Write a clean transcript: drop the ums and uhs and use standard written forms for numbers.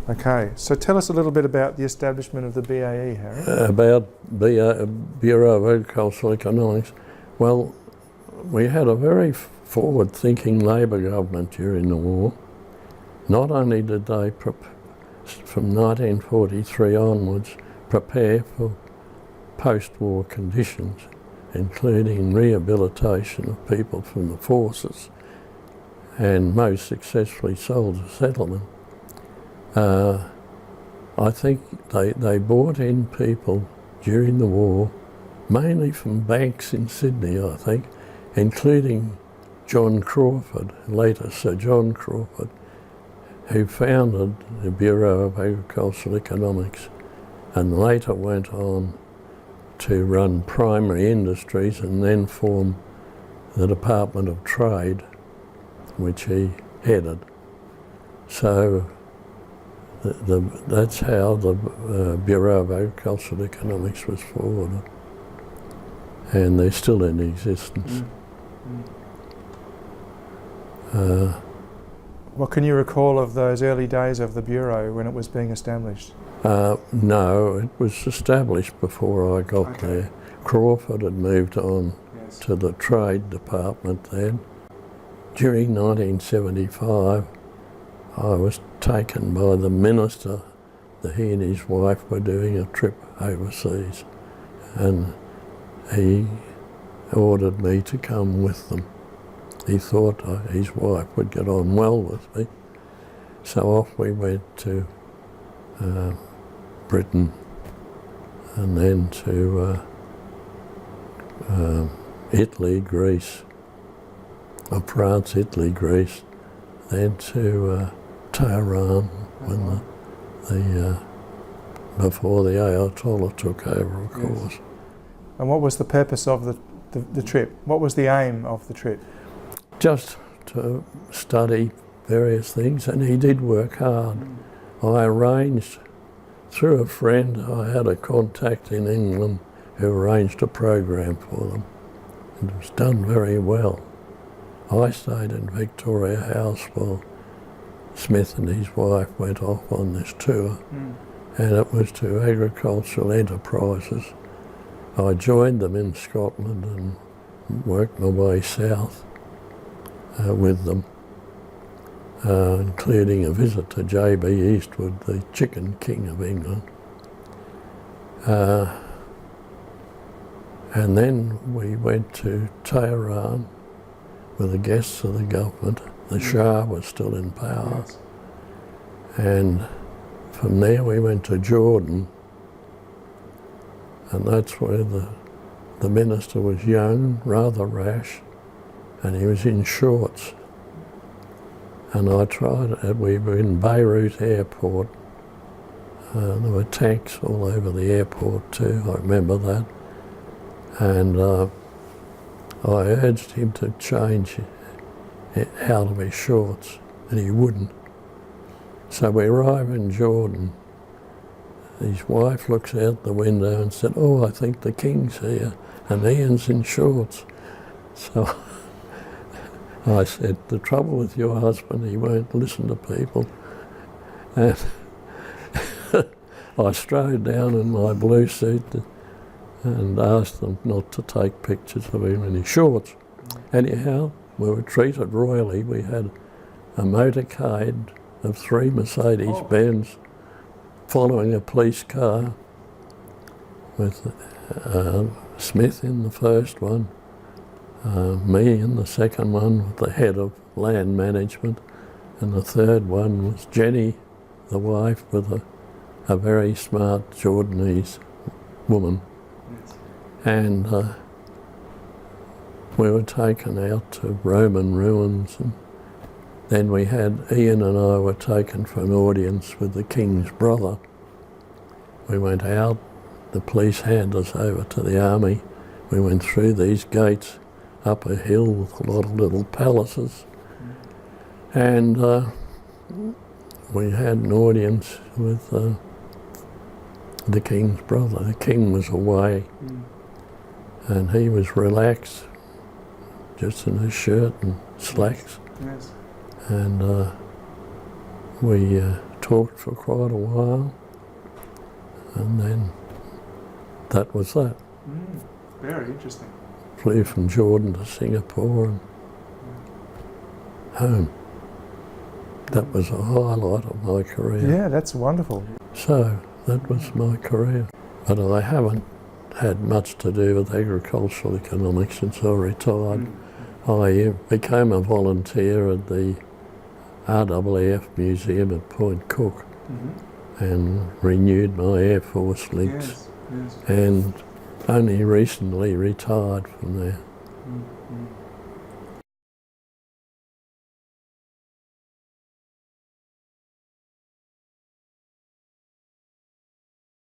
Okay, so tell us a little bit about the establishment of the BAE, Harry. About Bureau of Agricultural Economics. Well, we had a very forward-thinking Labor government during the war. Not only did they, from 1943 onwards, prepare for post-war conditions, including rehabilitation of people from the forces, and most successfully soldier settlement. I think they brought in people during the war, mainly from banks in Sydney, I think, including John Crawford, later Sir John Crawford, who founded the Bureau of Agricultural Economics and later went on to run primary industries and then form the Department of Trade, which he headed. So that's how the Bureau of Agricultural Economics was forwarded, and they're still in existence. What can you recall of those early days of the Bureau when it was being established? No, it was established before I got there. Crawford had moved on to the Trade Department then. During 1975, I was taken by the minister that he and his wife were doing a trip overseas, and he ordered me to come with them. He thought his wife would get on well with me. So off we went to Britain and then to Italy, Greece, France, Italy, Greece, then to Tehran when before the Ayatollah took over, of course. And what was the purpose of the trip? What was the aim of the trip? Just to study various things, and he did work hard. I arranged, through a friend, I had a contact in England who arranged a program for them. It was done very well. I stayed in Victoria House while Smith and his wife went off on this tour, and it was to agricultural enterprises. I joined them in Scotland and worked my way south with them, including a visit to J.B. Eastwood, the Chicken King of England. And then we went to Tehran with the guests of the government. The Shah was still in power. And from there we went to Jordan, and that's where the minister was young, rather rash, and he was in shorts. And I tried it. We were in Beirut airport. There were tanks all over the airport too, I remember that. And I urged him to change out of his shorts, and he wouldn't. So we arrive in Jordan. His wife looks out the window and said, "Oh, I think the king's here," and Ian's in shorts. So I said, "The trouble with your husband, he won't listen to people." And I strode down in my blue suit and asked them not to take pictures of him in his shorts. Anyhow, we were treated royally. We had a motorcade of 3 Mercedes-Benz following a police car with Smith in the first one, me in the second one with the head of land management, and the third one was Jenny, the wife, with a very smart Jordanese woman. And we were taken out to Roman ruins, and then Ian and I were taken for an audience with the king's brother. We went out, the police handed us over to the army. We went through these gates, up a hill with a lot of little palaces, and we had an audience with the king's brother. The king was away, and he was relaxed, just in his shirt and slacks. Yes. And we talked for quite a while, and then that was that. Very interesting. Flew from Jordan to Singapore and home. That was a highlight of my career. Yeah, that's wonderful. So that was my career. But I haven't had much to do with agricultural economics since I retired. I became a volunteer at the RAAF Museum at Point Cook and renewed my Air Force links, and only recently retired from there.